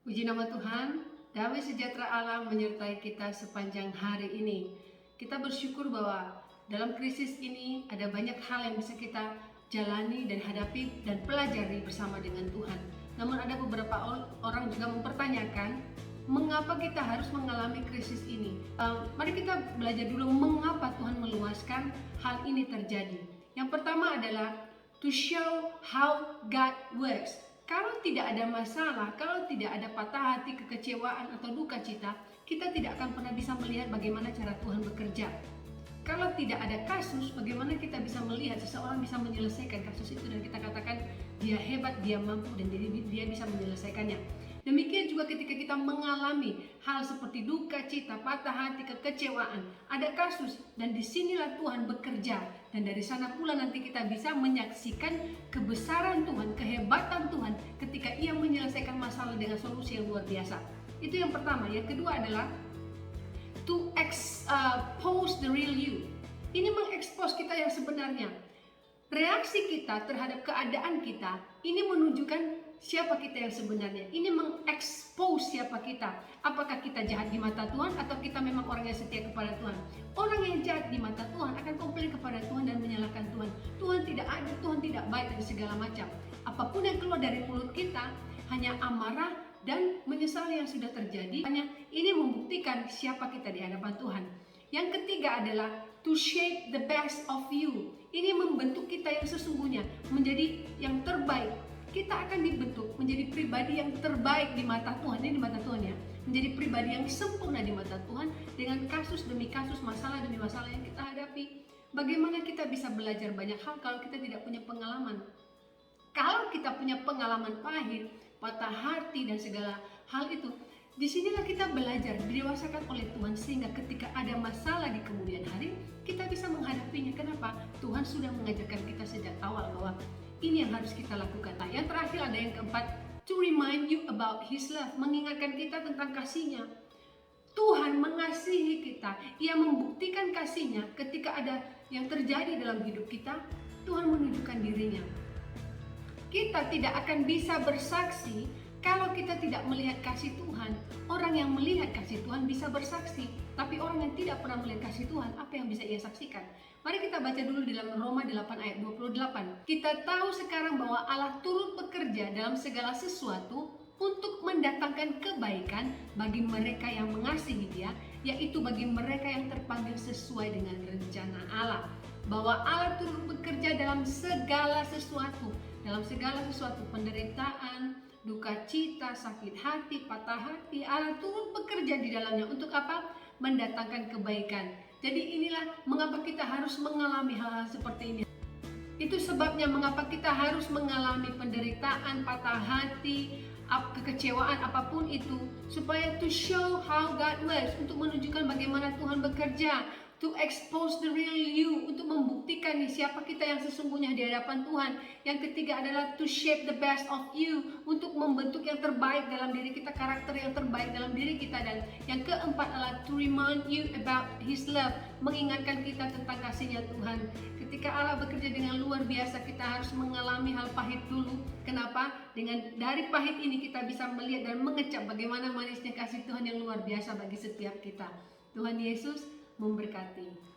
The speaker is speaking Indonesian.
Puji nama Tuhan, damai sejahtera Allah menyertai kita sepanjang hari ini. Kita bersyukur bahwa dalam krisis ini ada banyak hal yang bisa kita jalani dan hadapi dan pelajari bersama dengan Tuhan. Namun ada beberapa orang juga mempertanyakan, mengapa kita harus mengalami krisis ini? Mari kita belajar dulu mengapa Tuhan meluaskan hal ini terjadi. Yang pertama adalah to show how God works. Kalau tidak ada masalah, kalau tidak ada patah hati, kekecewaan atau duka cita, kita tidak akan pernah bisa melihat bagaimana cara Tuhan bekerja. Kalau tidak ada kasus, bagaimana kita bisa melihat seseorang bisa menyelesaikan kasus itu dan kita katakan dia hebat, dia mampu dan dia bisa menyelesaikannya. Demikian juga ketika kita mengalami hal seperti duka cita, patah hati, kekecewaan, ada kasus dan disinilah Tuhan bekerja dan dari sana pula nanti kita bisa menyaksikan kebesaran Tuhan, kehebatan Tuhan ketika Ia menyelesaikan masalah dengan solusi yang luar biasa. Itu yang pertama. Yang kedua adalah to expose the real you. Ini mengekspos kita yang sebenarnya. Reaksi kita terhadap keadaan kita ini menunjukkan siapa kita yang sebenarnya. Ini mengekspos siapa kita. Apakah kita jahat di mata Tuhan atau kita memang orang yang setia kepada Tuhan. Orang yang jahat di mata Tuhan akan komplain kepada Tuhan dan menyalahkan Tuhan. Tuhan tidak adil, Tuhan tidak baik dan segala macam. Apapun yang keluar dari mulut kita hanya amarah dan menyesali yang sudah terjadi. Hanya ini membuktikan siapa kita di hadapan Tuhan. Yang ketiga adalah to shape the best of you. Ini membentuk kita yang sesungguhnya menjadi yang terbaik. Kita akan dibentuk menjadi pribadi yang terbaik di mata Tuhan. Ini di mata Tuhan ya. Menjadi pribadi yang sempurna di mata Tuhan dengan kasus demi kasus, masalah demi masalah yang kita hadapi. Bagaimana kita bisa belajar banyak hal kalau kita tidak punya pengalaman? Kalau kita punya pengalaman pahit, patah hati dan segala hal itu, disinilah kita belajar, didewasakan oleh Tuhan sehingga ketika ada masalah di kemudian hari, kita bisa menghadapinya. Kenapa? Tuhan sudah mengajarkan kita sejak awal bahwa ini yang harus kita lakukan. Nah, yang terakhir ada yang keempat, to remind you about His love, mengingatkan kita tentang kasih-Nya. Tuhan mengasihi kita, Ia membuktikan kasih-Nya ketika ada yang terjadi dalam hidup kita, Tuhan menunjukkan diri-Nya. Kita tidak akan bisa bersaksi kalau kita tidak melihat kasih Tuhan. Orang yang melihat kasih Tuhan bisa bersaksi, tapi orang yang tidak pernah melihat kasih Tuhan, apa yang bisa ia saksikan? Mari kita baca dulu di dalam Roma 8 ayat 28. Kita tahu sekarang bahwa Allah turut bekerja dalam segala sesuatu untuk mendatangkan kebaikan bagi mereka yang mengasihi Dia, yaitu bagi mereka yang terpanggil sesuai dengan rencana Allah. Bahwa Allah turut bekerja dalam segala sesuatu, penderitaan, duka cita, sakit hati, patah hati, Allah turut bekerja di dalamnya untuk apa? Mendatangkan kebaikan. Jadi inilah mengapa kita harus mengalami hal-hal seperti ini. Itu sebabnya mengapa kita harus mengalami penderitaan, patah hati, kekecewaan apapun itu, supaya to show how God works, untuk menunjukkan bagaimana Tuhan bekerja, to expose the real you, untuk membuktikan nih siapa kita yang sesungguhnya di hadapan Tuhan. Yang ketiga adalah to shape the best of you, untuk membentuk yang terbaik dalam diri kita, karakter yang terbaik dalam diri kita. Dan yang keempat adalah to remind you about His love, mengingatkan kita tentang kasih-Nya Tuhan. Ketika Allah bekerja dengan luar biasa, kita harus mengalami hal pahit dulu. Kenapa? Dari pahit ini kita bisa melihat dan mengecap bagaimana manisnya kasih Tuhan yang luar biasa bagi setiap kita. Tuhan Yesus memberkati.